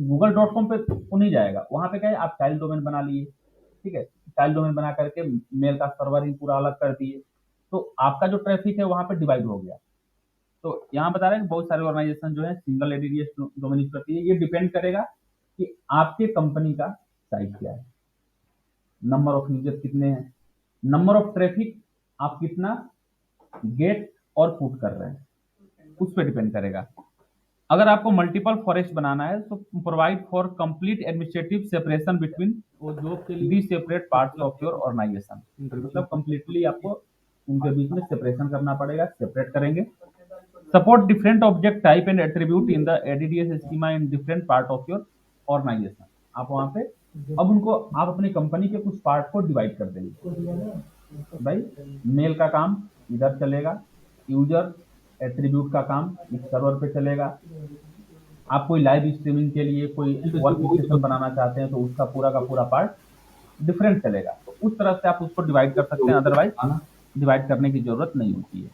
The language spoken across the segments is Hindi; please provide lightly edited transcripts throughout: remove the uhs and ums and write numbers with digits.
google.com पे वो नहीं जाएगा। वहां पे क्या है, आप चाइल्ड डोमेन बना लिए, ठीक है, चाइल्ड डोमेन बना करके मेल का सर्वर ही पूरा अलग कर दिए, तो आपका जो ट्रैफिक है वहां पे डिवाइड हो गया। तो यहाँ बता रहे हैं कि बहुत सारे ऑर्गेनाइजेशन जो है सिंगल एडीडीएस डोमेन यूज करती है। ये डिपेंड करेगा कि आपके कंपनी का साइज क्या है, नंबर ऑफ यूजर कितने हैं, नंबर ऑफ ट्रैफिक आप कितना गेट और पुट कर रहे हैं, उस पर डिपेंड करेगा। अगर आपको मल्टीपल फॉरेस्ट बनाना है तो provide for complete administrative separation between the separate parts of your organisation, मतलब कंप्लीटली आपको उनके बीच में सेपरेशन करना पड़ेगा, सेपरेट करेंगे। Support different object type and attribute in the ADDS schema in different part of your organisation. आप वहां पे अब उनको आप अपनी कंपनी के कुछ पार्ट को डिवाइड कर देंगे। भाई मेल का काम इधर चलेगा, यूजर एट्रीब्यूट का काम इस सर्वर पे चलेगा। आप कोई लाइव स्ट्रीमिंग के लिए कोई वर्क स्टेशन बनाना चाहते हैं तो उसका पूरा का पूरा पार्ट डिफरेंट चलेगा। तो उस तरह से आप उसको डिवाइड कर सकते हैं, अदरवाइज डिवाइड करने की जरूरत नहीं होती है।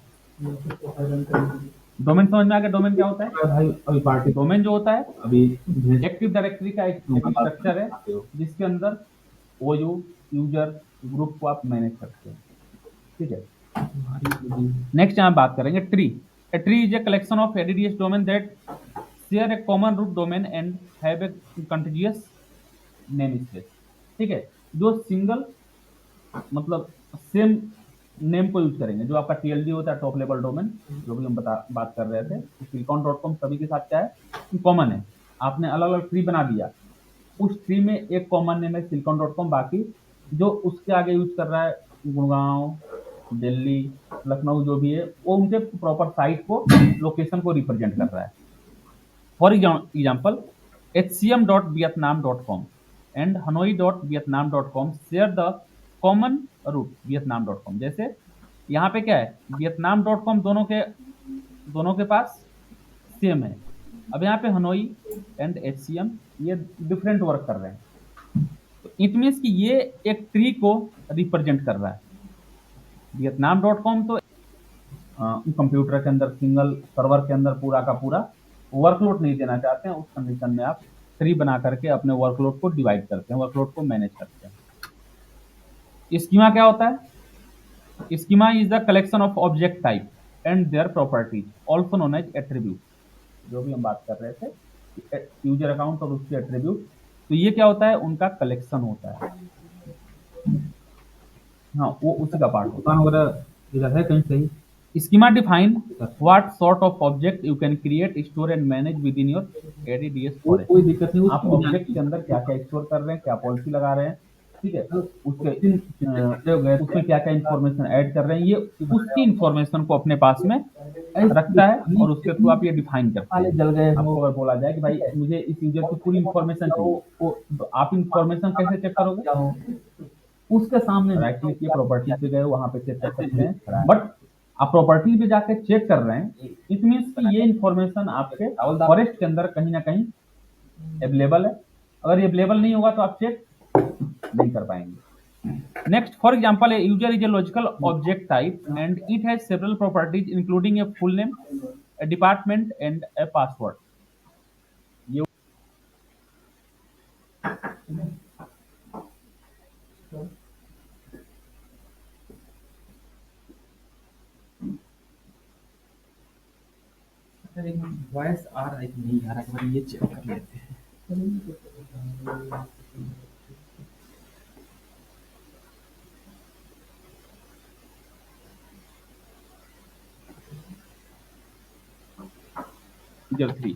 डोमेन समझ में आ गया? डोमेन क्या होता है भाई? अभी पार्टी डोमेन जो होता है अभी एक्टिव डायरेक्टरी का एक स्ट्रक्चर है जिसके अंदर ओयू यूजर ग्रुप को आप मैनेज करते हैं, ठीक है। नेक्स्ट यहाँ बात करेंगे tree. A tree is a collection of ADDS domain that share a common root domain and have a continuous name space, ठीक है। जो सिंगल मतलब सेम नेम को यूज करेंगे, जो आपका टीएलडी होता है, टॉप लेवल डोमेन, जो भी हम बात कर रहे थे, सिलिकॉन.com सभी के साथ क्या है, कॉमन है। आपने अलग अलग ट्री बना दिया, उस ट्री में एक कॉमन नेम है सिलिकॉन.com, बाकी जो उसके आगे यूज कर रहा है गुड़गांव, दिल्ली, लखनऊ, जो भी है वो उनके प्रॉपर साइट को, लोकेशन को रिप्रेजेंट कर रहा है। For example hcm.vietnam.com and hanoi.vietnam.com share the common root vietnam.com। जैसे यहाँ पे क्या है, vietnam.com दोनों के पास सेम है। अब यहाँ पे हनोई एंड HCM ये डिफरेंट वर्क कर रहे हैं, तो इट मीन्स कि ये एक ट्री को रिप्रेजेंट कर रहा है। vietnam.com तो कंप्यूटर के अंदर सिंगल सर्वर के अंदर पूरा का पूरा वर्कलोड नहीं देना चाहते हैं, उस कंडीशन में आप ट्री बना करके अपने वर्कलोड को डिवाइड करते हैं, वर्कलोड को मैनेज करते हैं। स्कीमा क्या होता है? Schema is the collection of object type and their properties also known as attribute. जो भी हम बात कर रहे थे यूजर अकाउंट और उसके एट्रीब्यूट, तो ये क्या होता है, उनका कलेक्शन होता है। हाँ, वो उसी का पार्ट होता है। वगैरह इधर है कहीं सही। Schema define what sort of object you can create, store and manage within your ADDS forest। कोई दिक्कत नहीं, आप ऑब्जेक्ट के अंदर क्या क्या स्टोर कर रहे हैं, क्या पॉलिसी लगा रहे हैं, ठीक है, उसमें क्या क्या इंफॉर्मेशन ऐड कर रहे हैं, ये उसकी इंफॉर्मेशन को अपने पास में रखता है और उसके थ्रू आप ये डिफाइन करते हैं। जल गए आपको अगर बोला जाए कि भाई मुझे इस यूजर की पूरी इंफॉर्मेशन चाहिए, तो आप इंफॉर्मेशन कैसे चेक करोगे? उसके सामने राइट क्लिक किए, प्रॉपर्टी पे गए, वहां पे चेक कर सकते हैं। बट आप प्रॉपर्टी पे जाके चेक कर रहे हैं, इट मीन्स कि ये इंफॉर्मेशन आपके फॉरेस्ट के अंदर कहीं ना कहीं अवेलेबल है। अगर ये अवेलेबल नहीं होगा तो आप चेक नहीं कर पाएंगे। Next, for example a user is a logical object type and it has several properties including a full name, A department and a password. ये वॉइस आ रहा है कि नहीं आ रहा है, एक बार ये चेक कर लेते हैं। यूजर 3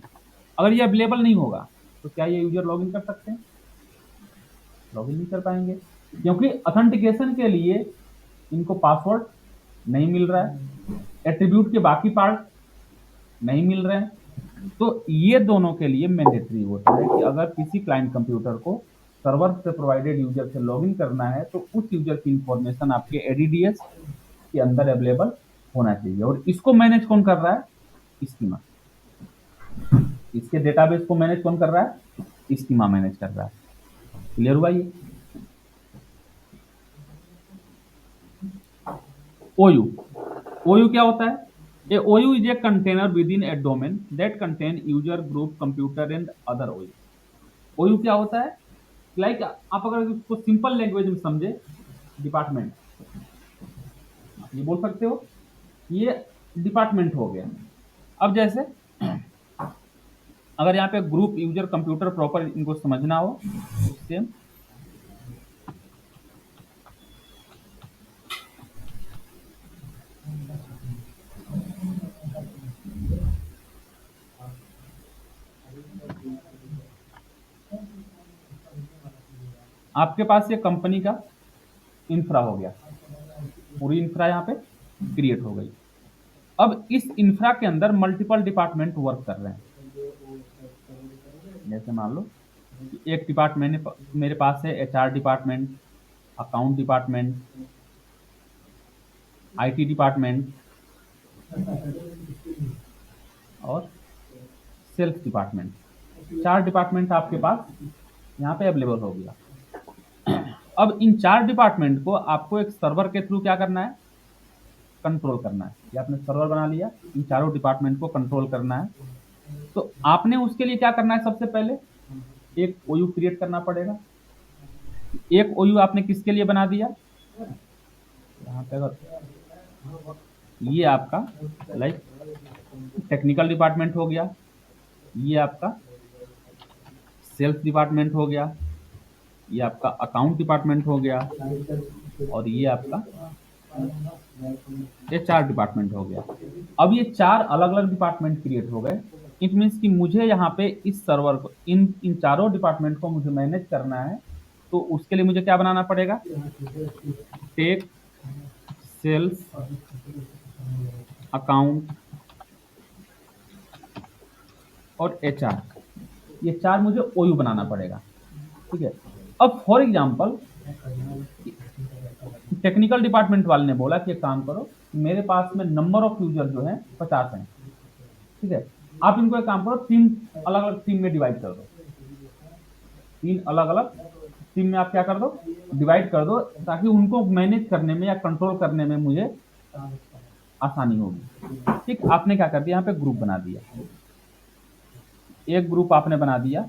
अगर ये अवेलेबल नहीं होगा तो क्या ये यूजर लॉगिन कर सकते हैं? लॉगिन नहीं कर पाएंगे, क्योंकि ऑथेंटिकेशन के लिए इनको पासवर्ड नहीं मिल रहा है, एट्रीब्यूट के बाकी पार्ट नहीं मिल रहे हैं। तो ये दोनों के लिए मैंडेटरी होता है कि अगर किसी क्लाइंट कंप्यूटर को सर्वर से प्रोवाइडेड यूजर से लॉगिन करना है तो उस यूजर की इंफॉर्मेशन आपके एडीडीएस के अंदर अवेलेबल होना चाहिए। और इसको मैनेज कौन कर रहा है? स्कीमा। इसके डेटाबेस को मैनेज कौन कर रहा है? स्कीमा मैनेज कर रहा है। क्लियर हुआ ये? ओयू। ओयू क्या होता है? A OU is a container within a domain that contain user group, computer and other OU। ओयू क्या होता है, लाइक आप अगर उसको सिंपल लैंग्वेज में समझे, डिपार्टमेंट, आप ये बोल सकते हो ये डिपार्टमेंट हो गया। अब जैसे अगर यहाँ पे ग्रुप यूजर कंप्यूटर प्रॉपर इनको समझना हो तो सेम आपके पास ये कंपनी का इंफ्रा हो गया, पूरी इंफ्रा यहाँ पे क्रिएट हो गई। अब इस इंफ्रा के अंदर मल्टीपल डिपार्टमेंट वर्क कर रहे हैं। जैसे मान लो कि एक डिपार्टमेंट मेरे पास है, HR department, account department, IT department और सेल्स डिपार्टमेंट। 4 डिपार्टमेंट आपके पास यहाँ पे अवेलेबल हो गया। अब इन 4 डिपार्टमेंट को आपको एक सर्वर के थ्रू क्या करना है, कंट्रोल करना है। ये आपने सर्वर बना लिया, इन चारों डिपार्टमेंट को कंट्रोल करना है। तो आपने उसके लिए क्या करना है, सबसे पहले एक ओयू क्रिएट करना पड़ेगा। एक ओयू आपने किसके लिए बना दिया, यहाँ पे अगर ये आपका लाइक टेक्निकल डिपार्टमेंट हो गया, ये आपका सेल्स डिपार्टमेंट हो गया, ये आपका अकाउंट डिपार्टमेंट हो गया और ये आपका एचआर डिपार्टमेंट हो गया। अब ये 4 अलग अलग डिपार्टमेंट क्रिएट हो गए। इट मीन्स कि मुझे यहाँ पे इस सर्वर को इन चारों डिपार्टमेंट को मुझे मैनेज करना है। तो उसके लिए मुझे क्या बनाना पड़ेगा, टेक, सेल्स, अकाउंट और एचआर, ये 4 मुझे ओयू बनाना पड़ेगा। ठीक है। अब फॉर एग्जांपल टेक्निकल डिपार्टमेंट वाले ने बोला कि एक काम करो, मेरे पास में नंबर ऑफ यूजर जो है 50 हैं। ठीक है, आप इनको एक काम करो, 3 अलग अलग टीम में डिवाइड कर दो। 3 अलग अलग टीम में आप क्या कर दो, डिवाइड कर दो, ताकि उनको मैनेज करने में या कंट्रोल करने में मुझे आसानी होगी। ठीक, आपने क्या कर दिया, यहाँ पे ग्रुप बना दिया। एक ग्रुप आपने बना दिया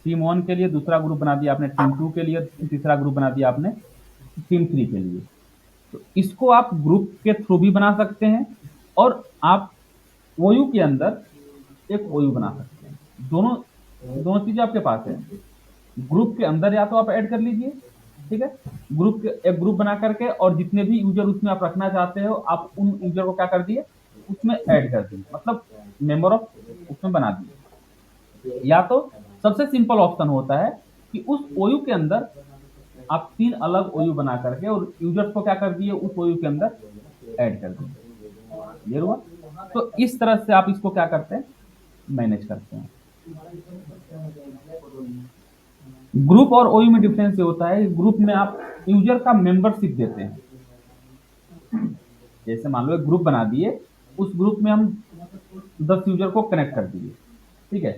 टीम 1 के लिए, दूसरा ग्रुप बना दिया आपने टीम 2 के लिए, तीसरा ग्रुप बना दिया आपने टीम 3 के लिए। तो इसको आप ग्रुप के थ्रू भी बना सकते हैं और आप ओयू के अंदर एक ओयू बना सकते हैं। दोनों दोनों चीजें आपके पास है। ग्रुप के अंदर या तो आप ऐड कर लीजिए, ठीक है, ग्रुप के एक ग्रुप बना करके, और जितने भी यूजर उसमें आप रखना चाहते हो आप उन यूजर को क्या कर दिए, उसमें ऐड कर दिए, मतलब मेंबर ऑफ उसमें बना दिए। या तो सबसे सिंपल ऑप्शन होता है कि उस ओयू के अंदर आप 3 अलग ओयू बना करके और यूजर्स को क्या कर दिए, उस ओयू के अंदर ऐड कर दिए। ये हुआ। तो इस तरह से आप इसको क्या करते हैं, मैनेज करते हैं। ग्रुप और ओयू में डिफरेंस ये होता है, ग्रुप में आप यूजर का मेंबरशिप देते हैं। जैसे मान लो एक ग्रुप बना दिए, उस ग्रुप में हम 10 यूजर को कनेक्ट कर दिए। ठीक है,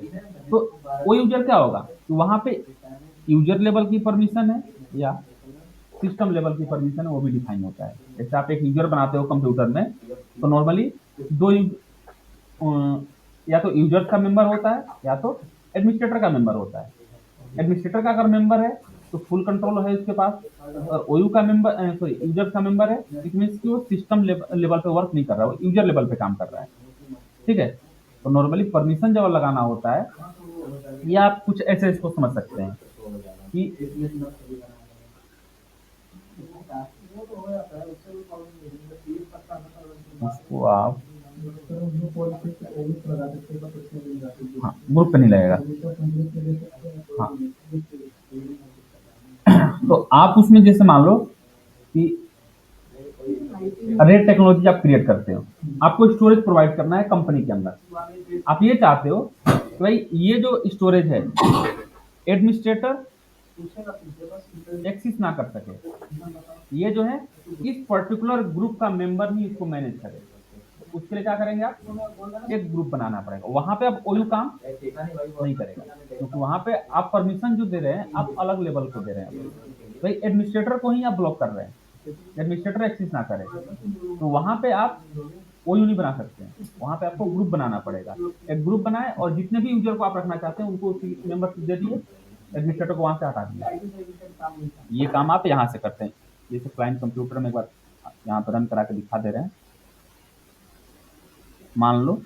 तो वो यूजर क्या होगा, वहां पे यूजर लेवल की परमिशन है या सिस्टम लेवल की परमिशन है, वो भी डिफाइन होता है। जैसे आप एक यूजर बनाते हो कंप्यूटर में, तो नॉर्मली या तो यूजर का मेंबर होता है या तो एडमिनिस्ट्रेटर का मेंबर होता है। एडमिनिस्ट्रेटर का अगर मेंबर है तो फुल कंट्रोल है उसके पास, और ओयू का मेंबर सॉरी यूजर का मेंबर है, इट मीन्स कि वो सिस्टम लेवल पे वर्क नहीं कर रहा है, वो यूजर लेवल पे काम कर रहा है। ठीक है, तो नॉर्मली परमिशन जब लगाना होता है, या आप कुछ ऐसे इसको समझ सकते हैं कि उसको आप हाँ ग्रुप पे नहीं लगेगा। हाँ, तो आप उसमें जैसे मान लो कि रेड टेक्नोलॉजी आप क्रिएट करते हो, आपको स्टोरेज प्रोवाइड करना है कंपनी के अंदर। आप ये चाहते हो कि भाई ये जो स्टोरेज है एडमिनिस्ट्रेटर एक्सेस ना कर सके, ये जो है इस पर्टिकुलर ग्रुप का मेंबर ही इसको मैनेज करे। तो उसके लिए क्या करेंगे, आप एक ग्रुप बनाना पड़ेगा। वहां पे आप ओयू काम नहीं करेगा, क्योंकि वहां पे आप परमिशन जो दे रहे हैं आप अलग लेवल को दे रहे हैं। भाई एडमिनिस्ट्रेटर को ही आप ब्लॉक कर रहे हैं, एडमिनिस्ट्रेटर एक्सेस ना करे, तो वहां पे आप ओयू नहीं बना सकते हैं, वहाँ पे आपको ग्रुप बनाना पड़ेगा। एक ग्रुप बनाए और जितने भी यूजर को आप रखना चाहते हैं उनको उसी मेंबरशिप दे दिए, एडमिनिस्ट्रेटर को वहाँ से हटा दिया। ये काम आप यहाँ से करते हैं। जैसे क्लाइंट कंप्यूटर में एक बार यहाँ पर रन करा के दिखा दे रहे हैं। मान लो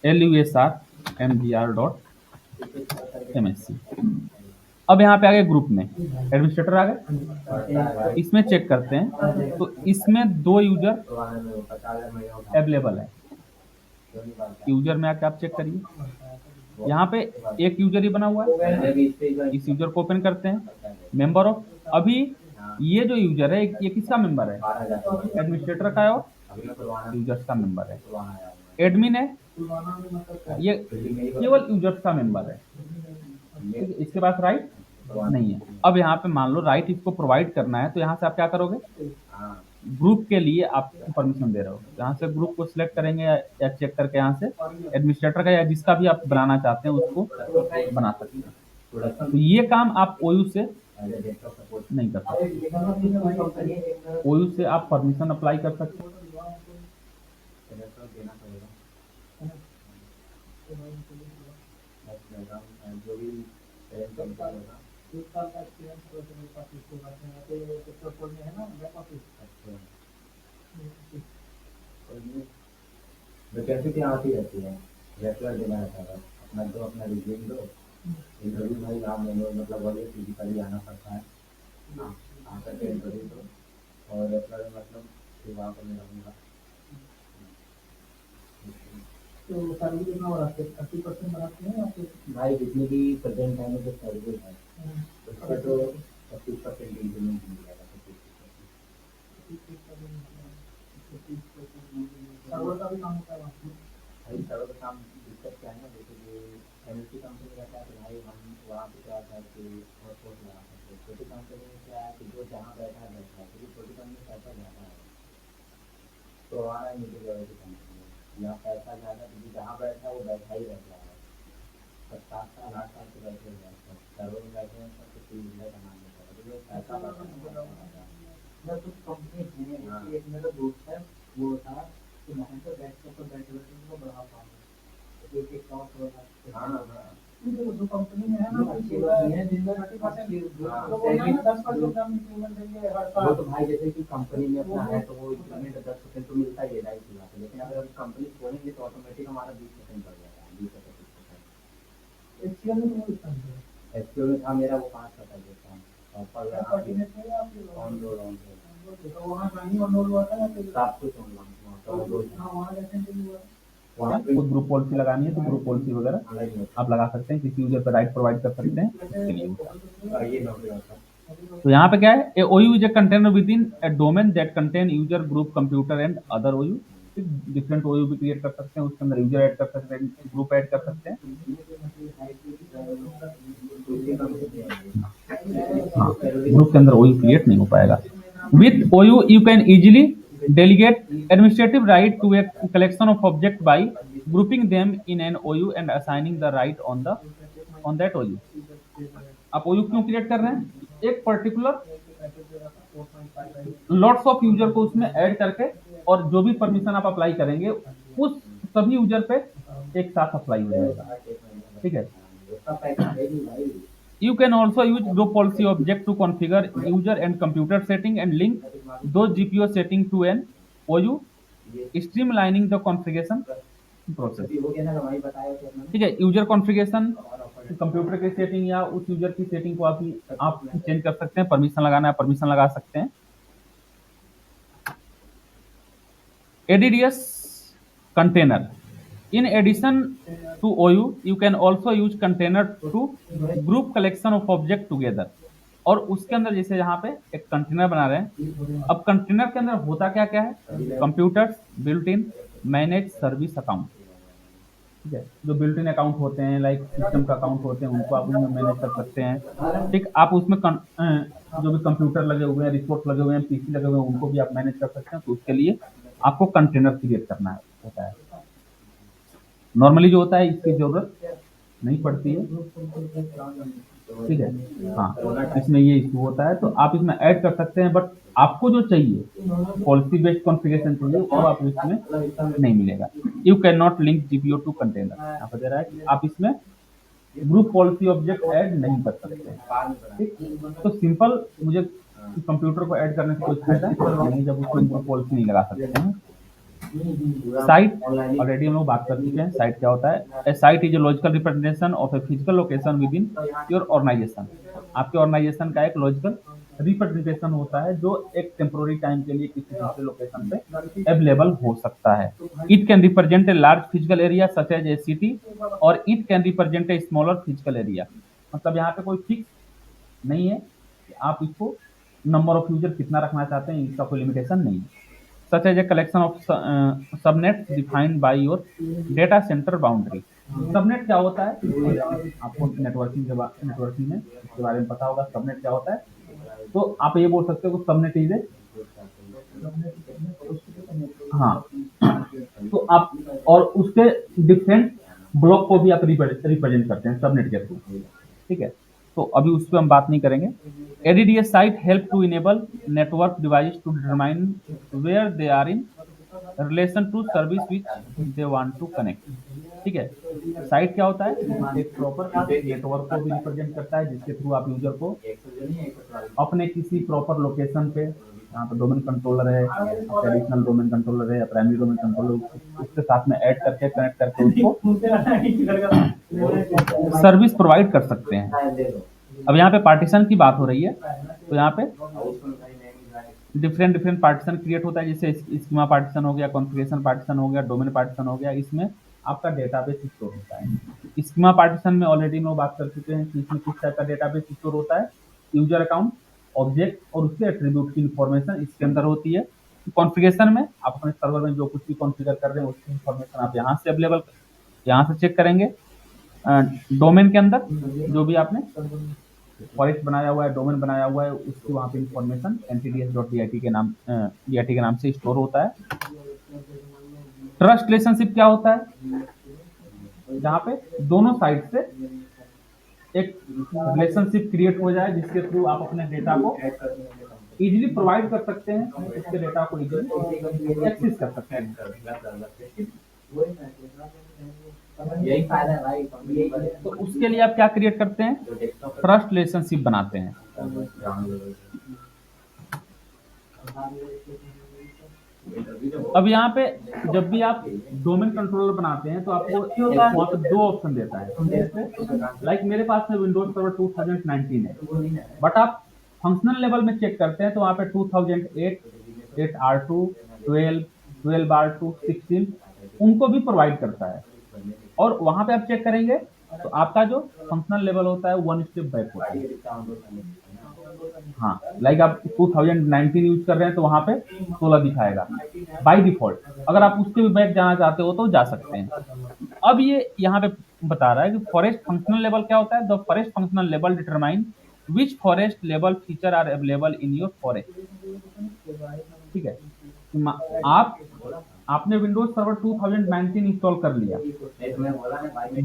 lusrmgr.msc। अब यहाँ पे आ गए ग्रुप में, एडमिनिस्ट्रेटर आ गए, इसमें चेक करते हैं तो इसमें 2 यूजर अवेलेबल है। यूजर में आके आप चेक करिए, यहाँ पे एक यूजर ही बना हुआ है, इस यूजर को ओपन करते हैं। मेंबर ऑफ, अभी ये जो यूजर है ये किसका मेंबर है? एडमिनिस्ट्रेटर का है और यूजर्स का मेंबर है। एडमिन है, ये केवल यूजर्स का मेंबर है, इसके पास राइट नहीं है। अब यहाँ पे मान लो राइट इसको प्रोवाइड करना है, तो यहाँ से आप क्या करोगे? ग्रुप के लिए आप परमिशन दे रहे हो, यहाँ से ग्रुप को सिलेक्ट करेंगे या चेक करके यहाँ से एडमिनिस्ट्रेटर का या जिसका भी आप बनाना चाहते हैं उसको बना सकते हैं। तो ये काम आप ओयू से नहीं कर सकते, ओयू से आप परमिशन अप्लाई कर सकते हैं। वैकेंसी क्या आती रहती है, रेफरल देना रहता है, अपना दो, अपना रिज्यूम दो, इंटरव्यू भाई नाम ले लो, मतलब वही फिजिकली आना पड़ता है, आकर के इंटरव्यू दो और रेफरल मतलब फिर वहाँ पर मैं रहूँगा। तो सैलरी कितना बढ़ाते हैं? 30% बढ़ाते हैं या फिर भाई जितनी भी प्रेजेंट टाइम में जो सैलरी है उसका तो 25% इंक्रीमेंट मिल जाएगा। सर्वर का भी काम होता है भाई, सर्वर का काम दिक्कत क्या है ना, जैसे कि एमएनसी कंपनी रहता है तो भाई हम वहाँ पे क्या होता है कि हॉटस्पॉट लगा सकते हैं। छोटी कंपनी में क्या है कि जो जहाँ बैठा है क्योंकि छोटी कंपनी में पैसा ज़्यादा है तो वहाँ नहीं मिलेगा। वैसी कंपनी में यहाँ पैसा ज़्यादा, क्योंकि जहाँ बैठा है वो बैठा ही रहता है, 7 साल 8 साल से बैठे हुए हैं, सर्वर में बैठे हैं सब कुछ बना देता है, तो पैसा बढ़ता कुछ कंपनी है। एक मेरा दोस्त है वो था कि वहाँ पे बैठ बैठे उनको बढ़ा पाऊंगा एक एक काम थोड़ा। हाँ जो कंपनी में है ना अच्छी बात है, जिनका 30% वो तो भाई जैसे कि कंपनी में अपना है तो वो इंक्रीमेंट 10% तो मिलता ही है, राइट की बात है, लेकिन अगर हम कंपनी खोलेंगे तो ऑटोमेटिक हमारा 20% बढ़ जाता है, 20%। एचपीओ में था मेरा वो 5% देता है और पर ऑन रोड तो वहाँ नहीं ऑन रोड हुआ था सब कुछ खुद ग्रुप पॉलिसी लगानी है तो ग्रुप पॉलिसी वगैरह आप लगा सकते हैं, किसी यूजर पर राइट प्रोवाइड कर सकते हैं इसके लिए। तो यहाँ पे क्या है, a OU is a container within a domain that contain user group computer and other OU. Different OU भी क्रिएट कर सकते हैं, उसके अंदर यूजर ऐड कर सकते हैं, ग्रुप ऐड कर सकते हैं। हाँ, ग्रुप के अंदर ओयू क्रिएट नहीं हो पाएगा। With ओयू you can easily delegate administrative right to a collection of object by grouping them in an OU and assigning the right on that OU। आप OU क्यों क्रिएट कर रहे हैं? एक पर्टिकुलर लॉट्स ऑफ यूजर को उसमें ऐड करके और जो भी परमिशन आप अप्लाई करेंगे उस सभी यूजर पे एक साथ अप्लाई हो जाएगा, ठीक है। You can also use group policy object to configure user and computer setting and link those GPO setting to an OU, streamlining the configuration process। ठीक है, यूजर कॉन्फ़िगरेशन कंप्यूटर की सेटिंग या उस यूजर की सेटिंग को आप चेंज कर सकते हैं, परमिशन लगाना है परमिशन लगा सकते हैं। ADDS container, in addition to OU you can also use container to group collection of object together। और उसके अंदर जैसे यहाँ पे एक कंटेनर बना रहे हैं, अब कंटेनर के अंदर होता क्या क्या है, computers, built in, manage service account, ठीक है। जो बिल्ट इन अकाउंट होते हैं लाइक सिस्टम का अकाउंट होते हैं उनको आप उसमें मैनेज कर सकते हैं, ठीक। आप उसमें जो भी कंप्यूटर लगे हुए हैं, रिपोर्ट लगे हुए हैं, पीसी लगे हुए हैं उनको भी आप मैनेज कर सकते हैं। तो उसके लिए आपको कंटेनर क्रिएट करना होता है। नॉर्मली जो होता है इसकी जरूरत नहीं पड़ती है, ठीक है। हाँ, इसमें ये इशू होता है तो आप इसमें ऐड कर सकते हैं, बट आपको जो चाहिए पॉलिसी बेस्ड कॉन्फ़िगरेशन चाहिए वो आप इसमें नहीं मिलेगा। You can not link GPO to container, यहाँ पे दे रहा है कि आप इसमें ग्रुप पॉलिसी ऑब्जेक्ट ऐड नहीं कर सकते हैं। ठीक, तो सिंपल मुझे कंप्यूटर को ऐड करने से कोई फायदा नहीं जब उसमें ग्रुप पॉलिसी नहीं लगा सकते हैं। साइट ऑलरेडी हम लोग बात कर चुके हैं। साइट क्या होता है? A site is a logical representation of a physical location within your organization. आपके ऑर्गेनाइजेशन का एक लॉजिकल रिप्रेजेंटेशन होता है जो एक टेम्पोररी टाइम के लिए किसी दूसरे लोकेशन पे अवेलेबल हो सकता है। It can represent a large physical area such as a city और it can represent a smaller physical area. मतलब यहाँ पे कोई फिक्स नहीं है कि आप इसको नंबर ऑफ यूजर कितना रखना चाहते हैं, इसका कोई लिमिटेशन नहीं है। such as a collection of subnets defined by your data center boundary। Subnet क्या होता है? आपको नेटवर्किंग में इसके बारे में पता होगा सबनेट क्या होता है। तो आप ये बोल सकते हो कि सबनेट इज ए, हाँ, तो आप और उसके डिफरेंट ब्लॉक को भी आप रिप्रेजेंट करते हैं सबनेट के थ्रू। ठीक है, तो अभी उस पर हम बात नहीं करेंगे। ADDS site help to enable network device to determine where they are in relation to service which they want to connect. ठीक है, साइट क्या होता है? एक प्रॉपर नेटवर्क को भी रिप्रेजेंट करता है जिसके थ्रू आप यूजर को अपने किसी प्रॉपर लोकेशन पे, यहाँ पे डोमेन कंट्रोलर है, ट्रेडिशनल डोमेन कंट्रोलर है या प्राइमरी डोमेन कंट्रोलर, उसके साथ में ऐड करके कनेक्ट करके उसको सर्विस प्रोवाइड कर सकते हैं। अब यहाँ पे पार्टीशन की बात हो रही है, तो यहाँ पे डिफरेंट पार्टीशन क्रिएट होता है, जैसे स्कीमा पार्टीशन हो गया, कॉन्फ़िगरेशन पार्टीशन हो गया, डोमेन पार्टीशन हो गया। इसमें आपका डेटाबेस स्टोर होता है। स्कीमा पार्टीशन में ऑलरेडी हम लोग बात कर चुके हैं कि इसमें किस टाइप का डेटाबेस स्टोर होता है। यूजर अकाउंट, ऑब्जेक्ट और उसके एट्रीब्यूट की इंफॉर्मेशन इसके अंदर होती है। कॉन्फ़िगरेशन में आप अपने सर्वर में जो कुछ भी कॉन्फ़िगर कर रहे हैं उसकी इंफॉर्मेशन आप यहाँ से अवेलेबल, यहाँ से चेक करेंगे। डोमेन के अंदर जो भी आपने फॉरेस्ट बनाया हुआ है, डोमेन बनाया हुआ है, उसकी वहाँ पे इंफॉर्मेशन ntds.dit के नाम से स्टोर होता है। ट्रस्ट रिलेशनशिप क्या होता है? जहाँ पे दोनों साइड से एक रिलेशनशिप क्रिएट हो जाए जिसके थ्रू आप अपने डेटा को इजीली प्रोवाइड कर सकते हैं, उसके डेटा को इजीली एक्सेस कर सकते हैं। यही फायदा है भाई। तो उसके लिए आप क्या क्रिएट करते हैं? ट्रस्ट रिलेशनशिप बनाते हैं। अब यहाँ पे जब भी आप डोमेन कंट्रोलर बनाते हैं तो आपको वहाँ पे दो ऑप्शन देता है। लाइक मेरे पास में विंडोज सर्वर 2019 है, बट आप फंक्शनल लेवल में चेक करते हैं तो वहाँ पे 2008, 8R2, 12, 12R2, 16 उनको भी प्रोवाइड करता है। और वहाँ पे आप चेक करेंगे तो आपका जो फंक्शनल लेवल होता है 1 स्टेप बैक होता है। हाँ, लाइक आप 2019 यूज कर रहे हैं तो वहाँ पे 16 दिखाएगा बाय डिफॉल्ट। अगर आप उसके भी बैक जाना चाहते हो तो जा सकते हैं। अब ये यहाँ पे बता रहा है कि फॉरेस्ट फंक्शनल लेवल क्या होता है। The forest functional level determine which forest level feature are available in your forest. ठीक है, आपने विंडोज सर्वर 2019 इंस्टॉल कर लिया,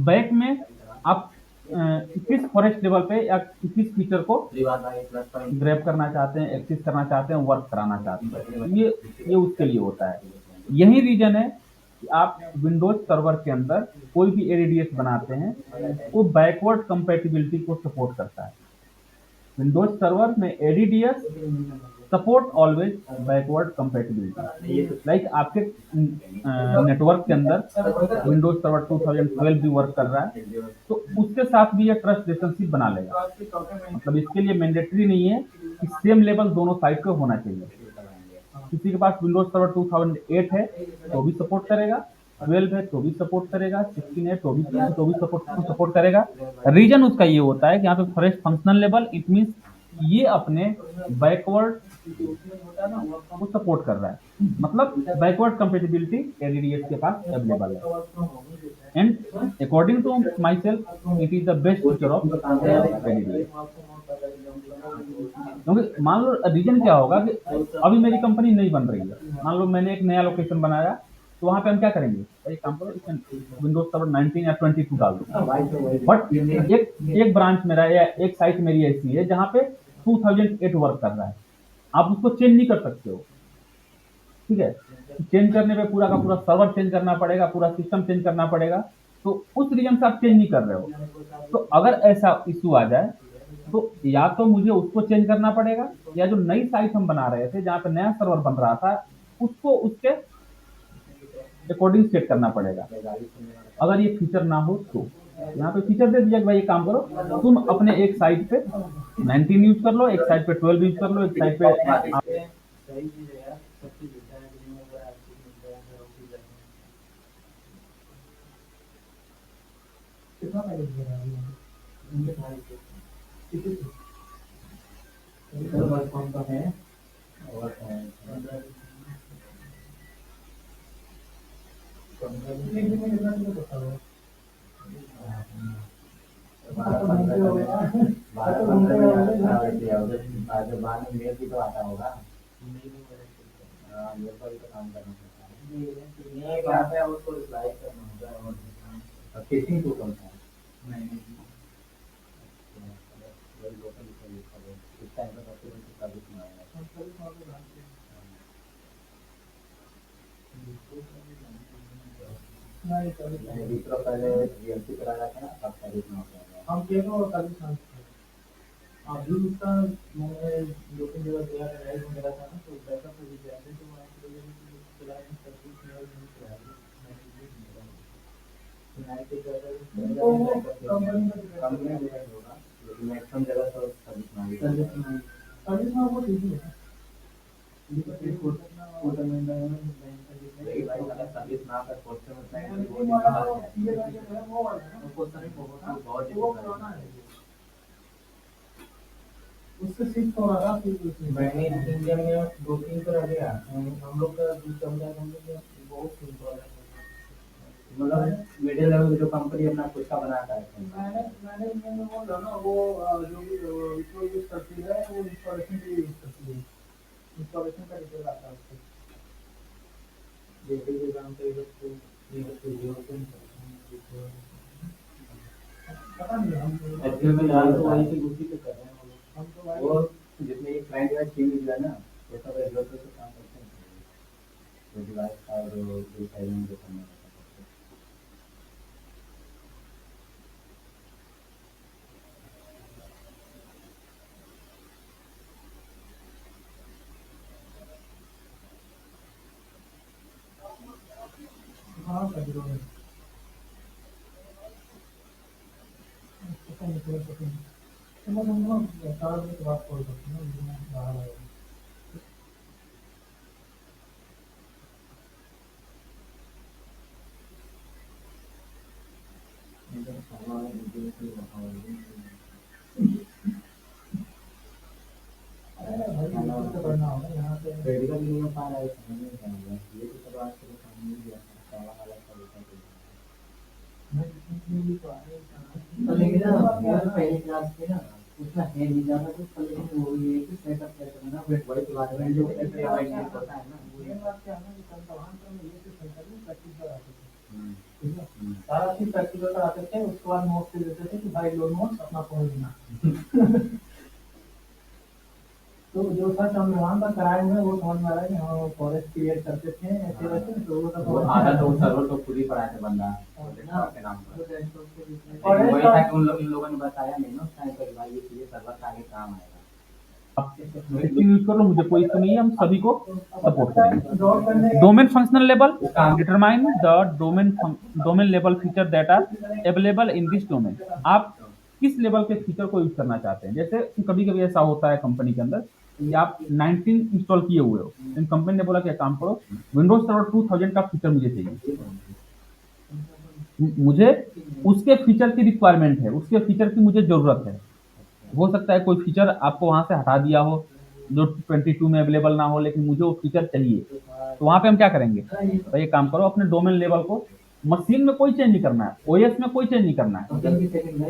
बैक में आप किस फॉरेस्ट लेवल पे या किस फीचर को ग्रैब करना चाहते हैं, एक्सेस करना चाहते हैं, वर्क कराना चाहते हैं, ये उसके लिए होता है। यही रीजन है कि आप विंडोज सर्वर के अंदर कोई भी एडीडीएस बनाते हैं वो बैकवर्ड कंपैटिबिलिटी को सपोर्ट करता है। विंडोज सर्वर में ADDS support always backward compatibility. Like आपके नेटवर्क के अंदर विंडोज सर्वर 2012 भी वर्क कर रहा है तो उसके साथ भी ये ट्रस्ट रिलेशनशिप बना लेगा। मतलब इसके लिए मैंडेटरी नहीं है कि सेम लेवल दोनों साइड पे होना चाहिए। किसी के पास विंडोज सर्वर 2008 है तो भी सपोर्ट करेगा, 12 है तो भी सपोर्ट करेगा, 16 है तो भी सपोर्ट करेगा। रीजन उसका ये होता है कि यहाँ पे forest functional level, it means ये अपने बैकवर्ड को सपोर्ट कर रहा है। मतलब बैकवर्ड कंपेटिबिलिटी एडीडीएस के पास अवेलेबल है and according to my self it is the best feature of ADDS. क्योंकि मान लो रीजन क्या होगा कि अभी मेरी कंपनी नहीं बन रही है, मान लो मैंने एक नया लोकेशन बनाया तो वहां पे हम क्या करेंगे, एक काम करो विंडोज सर्वर 19 या 22 डाल दो। बट एक ब्रांच मेरा या एक साइट मेरी ऐसी है जहाँ पे 2008 वर्क कर रहा है। आप उसको चेंज नहीं कर सकते हो, ठीक है। चेंज करने पे पूरा का पूरा सर्वर चेंज करना पड़ेगा, पूरा सिस्टम चेंज करना पड़ेगा, तो उस रीजन से आप चेंज नहीं कर रहे हो। तो अगर ऐसा इश्यू आ जाए तो या तो मुझे उसको चेंज करना पड़ेगा, या जो नई साइट हम बना रहे थे जहाँ पे नया सर्वर बन रहा था उसको उसके अकॉर्डिंग सेट करना पड़ेगा। अगर ये फीचर ना हो तो यहाँ पे फीचर दे दिया कि भाई ये काम करो, तुम अपने एक साइट पे 19 यूज कर लो, एक साइट पे 12 यूज कर लो, एक साइट पे सही चीज है यार, सब चीज होता है दुनिया में, अगर आपको मिलता है अगर ऑफिस जाए कितना पैकेज दे रहा है उनके भाई को किसी को वर्क फ्रॉम का है और 15 दिन में कितना किलो होता है? 12 बाद में मेल भी तो आता होगा, मेल पर भी तो काम करना पड़ता है, ये क्या है उसको रिप्लाई करना होगा और टेस्टिंग टूल होता है। नहीं वही लोकल सर्विस का इस टाइम पर सबसे सर्विस में आएगा। नहीं विप्रो पहले वीएलसी करा रहा था ना, अब सर्विस में होता है। हम कह रहे हो सर्विस में अभी उसका मैंने 2-3 जगह गया था, राइड में गया था ना, तो बैकअप में भी गया था, तो वहाँ पे लोगों ने चलाया नहीं, सर्विस में नहीं चलाया, नाइट के कंपनी डिपेंड होगा, लेकिन मैक्सिमम जगह तो सर्विस में बहुत इजी है। सर्विस ना कर पोस्टर में बहुत उससे शिफ्ट हो रहा था। मैंने इंडिया में 2-3 पर आ गया, हम लोग का जो चल रहा है हम लोग बहुत सिंपल है, मतलब मिडिल लेवल की जो कंपनी अपना खुद का बनाता है। मैंने बोला ना वो जो भी इसको यूज करती है वो इंस्टॉलेशन के लिए यूज करती है, इंस्टॉलेशन का डिटेल आता है उसको, जैसे कि काम पे इसको पता नहीं हम एक्चुअली में यार तो वही से उसी पे कर रहे हैं हम तो वो जितने ये क्लाइंट का टीम मिला ना वो सब रेगुलर पे काम करते हैं, तो डिवाइस का जो साइलेंट जो करना है। हाँ कर दो पता नहीं कोई पता नहीं, तो मैं सारा दिन बात कॉल करती हूँ बाहर आया करना होगा यहाँ पे रेडिकल नहीं हो पा रहा है, समझ नहीं आ रहा है, ये तो सब आज के काम नहीं दिया सारा वाला सब लेकिन ना पहले क्लास में ना उसमें है नहीं जाना, तो लेकिन वो ये कि सेटअप कैसे करना वही बात है जो होता है ना, वो ये बात क्या है ना कि कंप्यूटर में ये तो सेटअप में प्रैक्टिस कराते थे, ठीक है, सारा चीज प्रैक्टिकल कराते थे, उसके बाद नोट्स देते थे कि भाई लो नोट्स अपना पढ़ लेना। तो जो सच हम वहाँ पर कराए हुए वो समझ में आ रहा है कि हाँ फॉरेस्ट क्रिएट करते थे ऐसे वैसे, तो वो सब आधा तो सर्वर तो खुद ही पढ़ाया था बंदा के नाम पर, वही था कि इन लोगों ने बताया नहीं ना उस टाइम पर भाई ये सर्वर का आगे काम आएगा। आप यूज कर लो, मुझे कोई इशू नहीं है, हम सभी को सपोर्ट करेंगे। Domain functional level determine the domain level feature that are available in this domain. आप किस लेवल के फीचर को यूज करना चाहते हैं। जैसे कभी कभी ऐसा होता है कंपनी के अंदर कि आप 19 इंस्टॉल किए हुए हो, इन कंपनी ने बोला कि काम करो विंडोज सर्वर 2000 का फीचर मुझे चाहिए, मुझे उसके फीचर की रिक्वायरमेंट है, उसके फीचर की मुझे जरूरत है। हो सकता है कोई फीचर आपको वहां से हटा दिया हो जो 22 में अवेलेबल ना हो, लेकिन मुझे वो फीचर चाहिए, तो वहां पे हम क्या करेंगे, तो ये काम करो अपने डोमेन लेवल को, मशीन में कोई चेंज नहीं करना है, ओएस में कोई चेंज नहीं करना है,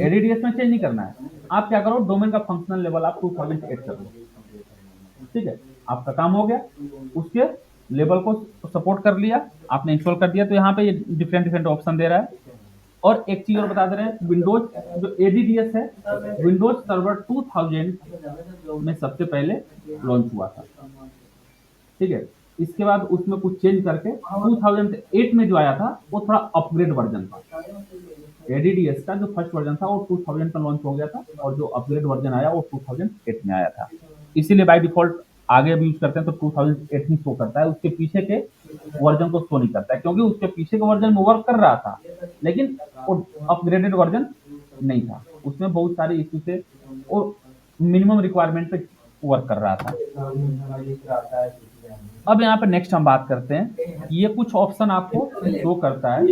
एडीडीएस में चेंज नहीं करना है, आप क्या करो डोमेन का फंक्शनल लेवल आप 2008 कर लो, ठीक है, आपका काम हो गया। उसके लेवल को सपोर्ट कर लिया आपने, इंस्टॉल कर दिया, तो यहाँ पे ये डिफरेंट डिफरेंट ऑप्शन दे रहा है, और एक चीज और बता दे रहे हैं, विंडोज जो एडीडीएस है, विंडोज सर्वर 2000 में सबसे पहले लॉन्च हुआ था, ठीक है। इसके बाद उसमें कुछ चेंज करके 2008 में जो आया था वो थोड़ा अपग्रेड वर्जन था। एडीडीएस का जो फर्स्ट वर्जन था वो 2000 में लॉन्च हो गया था, और जो अपग्रेड वर्जन आया वो 2008 में आया था। इसीलिए बाय डिफॉल्ट आगे भी यूज करते हैं तो 2008 ही शो करता है, उसके पीछे के वर्जन को शो नहीं करता है, क्योंकि उसके पीछे के वर्जन में वर्क कर रहा था, लेकिन वो अपग्रेडेड वर्जन नहीं था, उसमें बहुत सारे इश्यू थे, वो मिनिमम रिक्वायरमेंट पे वर्क कर रहा था। अब यहाँ पे नेक्स्ट हम बात करते हैं, ये कुछ ऑप्शन आपको शो करता है,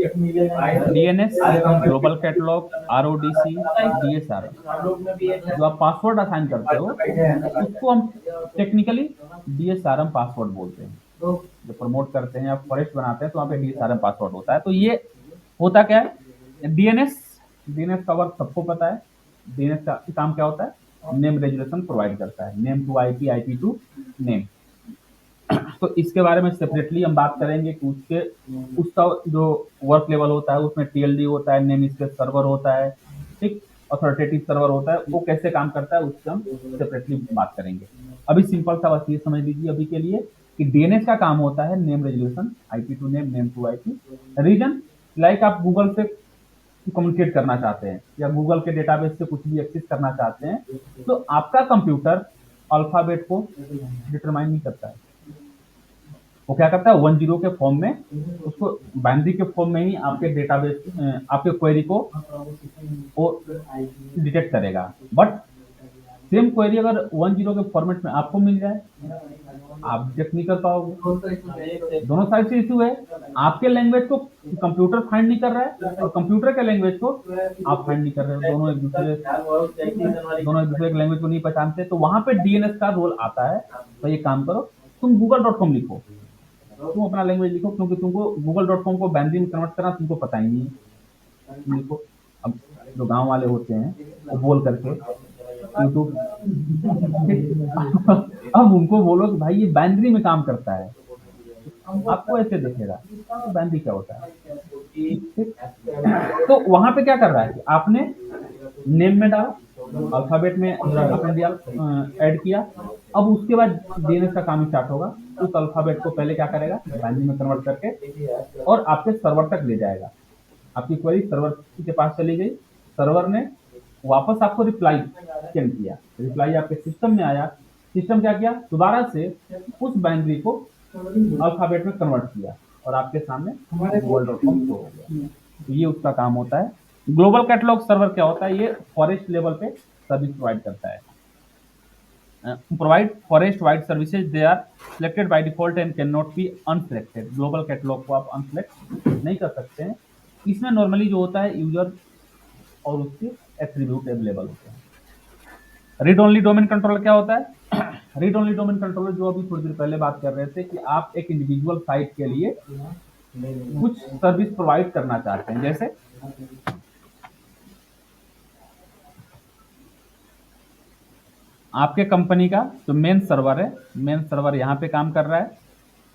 डीएनएस, ग्लोबल कैटलॉग, आरओडीसी, डीएसआर। जो आप पासवर्ड असाइन करते हो उसको हम टेक्निकली डीएसआरएम पासवर्ड बोलते हैं। जो प्रमोट करते हैं या फॉरेस्ट बनाते हैं तो वहाँ पे डीएसआरएम पासवर्ड होता है। तो ये होता क्या है, डीएनएस, डीएनएस का वर्क सबको पता है। डीएनएस का काम क्या होता है, नेम रेजुलेशन प्रोवाइड करता है, name to IP, IP to name. तो इसके बारे में सेपरेटली हम बात करेंगे कि उसका जो वर्क लेवल होता है उसमें टीएलडी होता है, नेम स्पेस सर्वर होता है, ठीक, अथॉरिटेटिव सर्वर होता है, वो कैसे काम करता है उससे हम सेपरेटली बात करेंगे। अभी सिंपल सा बस ये समझ लीजिए अभी के लिए कि डीएनएस का काम होता है name resolution, IP to name, name to IP. Reason like आप गूगल से कम्युनिकेट करना चाहते हैं या गूगल के डेटाबेस से कुछ भी एक्सेस करना चाहते हैं, तो आपका कंप्यूटर अल्फाबेट को डिटरमाइन नहीं करता है, वो क्या करता है 10 के फॉर्म में, उसको बाइनरी के फॉर्म में ही आपके डेटाबेस, आपके क्वेरी को वो डिटेक्ट करेगा। बट सेम क्वेरी अगर 10 के फॉर्मेट में आपको मिल जाए, आप डिटेक्ट नहीं कर पाओगे। दोनों साइड से इशू है, आपके लैंग्वेज को कंप्यूटर फाइंड नहीं कर रहा है और कंप्यूटर के लैंग्वेज को आप फाइंड नहीं कर रहे हो, दोनों एक दूसरे के लैंग्वेज को नहीं पहचानते। तो वहां पे डीएनएस का रोल आता है। तो ये काम करो, तुम google.com लिखो, तुम अपना लैंग्वेज लिखो, क्योंकि तुमको google.com को बाइनरी में कन्वर्ट करना तुमको पता ही नहीं है। तुम लिखो, अब जो गांव वाले होते हैं वो बोल करके यूट्यूब अब उनको बोलो कि भाई ये बाइनरी में काम करता है, आपको ऐसे देखेगा तो बाइनरी क्या होता है, ठीक? तो वहां पे क्या कर रहा है कि आपने नेम में डाला, अल्फाबेट में आपने दिया, ऐड किया। अब उसके बाद डीएनएस का काम स्टार्ट होगा, उस अल्फाबेट को पहले क्या करेगा बाइनरी में कन्वर्ट करके और आपके सर्वर तक ले जाएगा। आपकी क्वेरी सर्वर के पास चली गई, सर्वर ने वापस आपको रिप्लाई सेंड किया, रिप्लाई आपके सिस्टम में आया, सिस्टम क्या किया, दोबारा से उस बाइनरी को अल्फाबेट में कन्वर्ट किया और आपके सामने google.com शो हो गया। तो ये उसका काम होता है। ग्लोबल कैटलॉग सर्वर क्या होता है, ये फॉरेस्ट लेवल पे सर्विस प्रोवाइड करता है, provide forest wide services, they are selected by default and can not be unselected. Global catalog को आप अनसिलेक्ट नहीं कर सकते हैं। इसमें नॉर्मली जो होता है यूजर और उसके एट्रीब्यूट अवेलेबल होते हैं। रीड ओनली डोमेन कंट्रोलर क्या होता है, रीड ओनली डोमेन कंट्रोलर जो अभी थोड़ी देर पहले बात कर रहे थे कि आप एक इंडिविजुअल साइट के लिए कुछ सर्विस प्रोवाइड करना चाहते हैं, जैसे आपके कंपनी का जो मेन सर्वर है, मेन सर्वर यहाँ पे काम कर रहा है,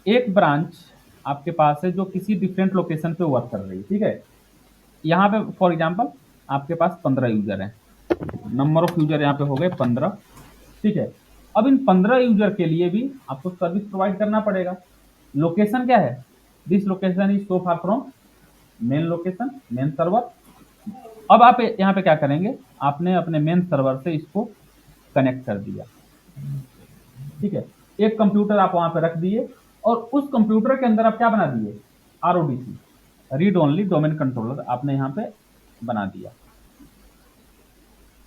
एक ब्रांच आपके पास है जो किसी डिफरेंट लोकेशन पे वर्क कर रही है, ठीक है। यहाँ पे फॉर एग्जांपल आपके पास 15 यूजर हैं, नंबर ऑफ यूजर यहाँ पे हो गए 15, ठीक है। अब इन 15 यूजर के लिए भी आपको सर्विस प्रोवाइड करना पड़ेगा। लोकेशन क्या है, this location is so far from main location, main server. अब आप यहाँ पे क्या करेंगे, आपने अपने मेन सर्वर से इसको कनेक्ट कर दिया, ठीक है। एक कंप्यूटर आप वहां पे रख दिए और उस कंप्यूटर के अंदर आप क्या बना दिए, आरओडीसी, रीड ओनली डोमेन कंट्रोलर आपने यहाँ पे बना दिया।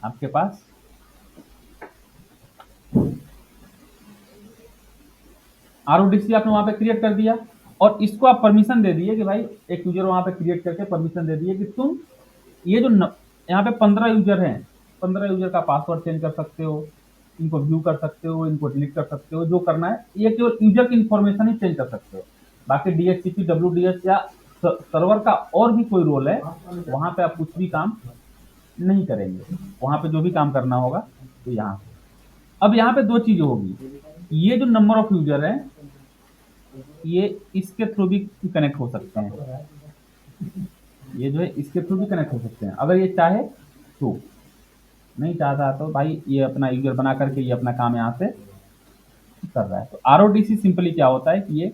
आपके पास आरओडीसी आपने वहां पे क्रिएट कर दिया और इसको आप परमिशन दे दिए कि भाई, एक यूजर वहां पे क्रिएट करके परमिशन दे दिए कि तुम ये जो यहाँ पे 15 यूजर हैं, 15 यूजर का पासवर्ड चेंज कर सकते हो, इनको व्यू कर सकते हो, इनको डिलीट कर सकते हो, जो करना है ये केवल यूजर की इंफॉर्मेशन ही चेंज कर सकते हो। बाकी डीएचसीपी, डब्ल्यूडीएस या सर्वर का और भी कोई रोल है, वहां पे आप कुछ भी काम नहीं करेंगे, वहां पे जो भी काम करना होगा तो यहाँ। अब यहाँ पे दो चीजें होगी, ये जो नंबर ऑफ यूजर है ये इसके थ्रू भी कनेक्ट हो सकते हैं, ये जो है इसके थ्रू भी कनेक्ट हो सकते हैं अगर ये चाहे तो। नहीं चाहता तो भाई ये अपना यूजर बना करके ये अपना काम यहाँ से कर रहा है। तो आरओडीसी सिंपली क्या होता है कि ये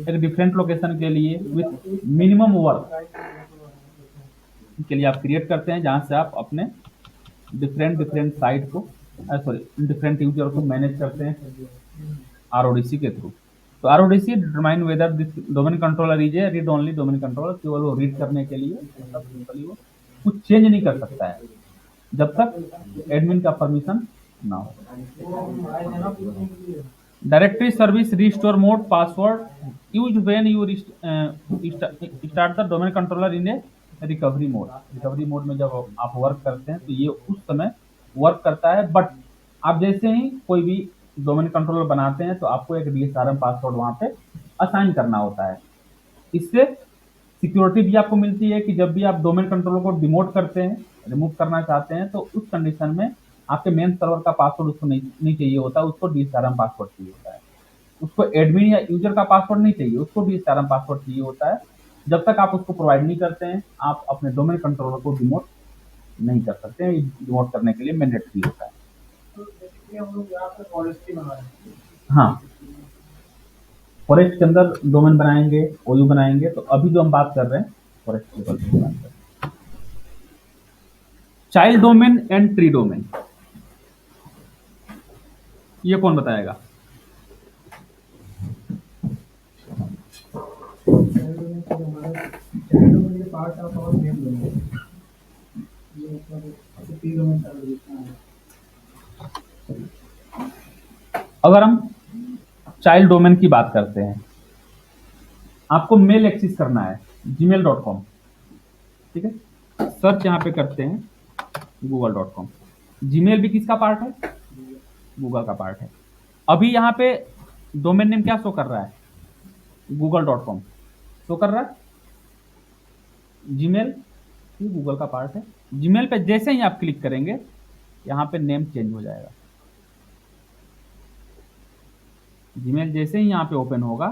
एक डिफरेंट लोकेशन के लिए विथ मिनिमम वर्क के लिए आप क्रिएट करते हैं, जहाँ से आप अपने डिफरेंट डिफरेंट साइट को सॉरी डिफरेंट यूजर को मैनेज करते हैं आरओडीसी के थ्रू। तो RODC determine whether this domain controller is a read only domain controller, केवल वो रीड करने के लिए, मतलब सिंपली वो कुछ चेंज नहीं कर सकता है जब तक एडमिन का परमिशन ना हो। Directory service restore mode password use when you start the domain controller in A recovery mode. Recovery mode में जब आप वर्क करते हैं तो ये उस समय वर्क करता है, बट आप जैसे ही कोई भी डोमेन कंट्रोलर बनाते हैं तो आपको एक डीएसआरएम पासवर्ड वहां पे असाइन करना होता है। इससे सिक्योरिटी भी आपको मिलती है कि जब भी आप डोमेन कंट्रोलर को डिमोट करते हैं, रिमूव करना चाहते हैं, तो उस कंडीशन में आपके मेन सर्वर का पासवर्ड उसको नहीं चाहिए होता, उसको डीएसआरएम पासवर्ड चाहिए होता है। उसको एडमिन या यूजर का पासवर्ड नहीं चाहिए, उसको डीएसआरएम पासवर्ड चाहिए होता है। जब तक आप उसको प्रोवाइड नहीं करते हैं आप अपने डोमेन कंट्रोलर को डिमोट नहीं कर सकते हैं। डिमोट करने के लिए मैंडेटरी होता है। हाँ, फॉरेस्ट के अंदर डोमेन बनाएंगे, ओयू बनाएंगे। तो अभी जो हम बात कर रहे हैं फॉरेस्ट लेवल पे बात कर रहे हैं। Child domain and tree domain, ये कौन बताएगा? अगर हम चाइल्ड डोमेन की बात करते हैं, आपको मेल एक्सेस करना है gmail.com, ठीक है, सर्च यहाँ पे करते हैं google.com। जीमेल भी किसका पार्ट है? गूगल का पार्ट है। अभी यहाँ पे डोमेन नेम क्या शो कर रहा है? google.com शो कर रहा है। जीमेल भी गूगल का पार्ट है। जीमेल पे जैसे ही आप क्लिक करेंगे यहाँ पे नेम चेंज हो जाएगा। जीमेल जैसे ही यहाँ पे ओपन होगा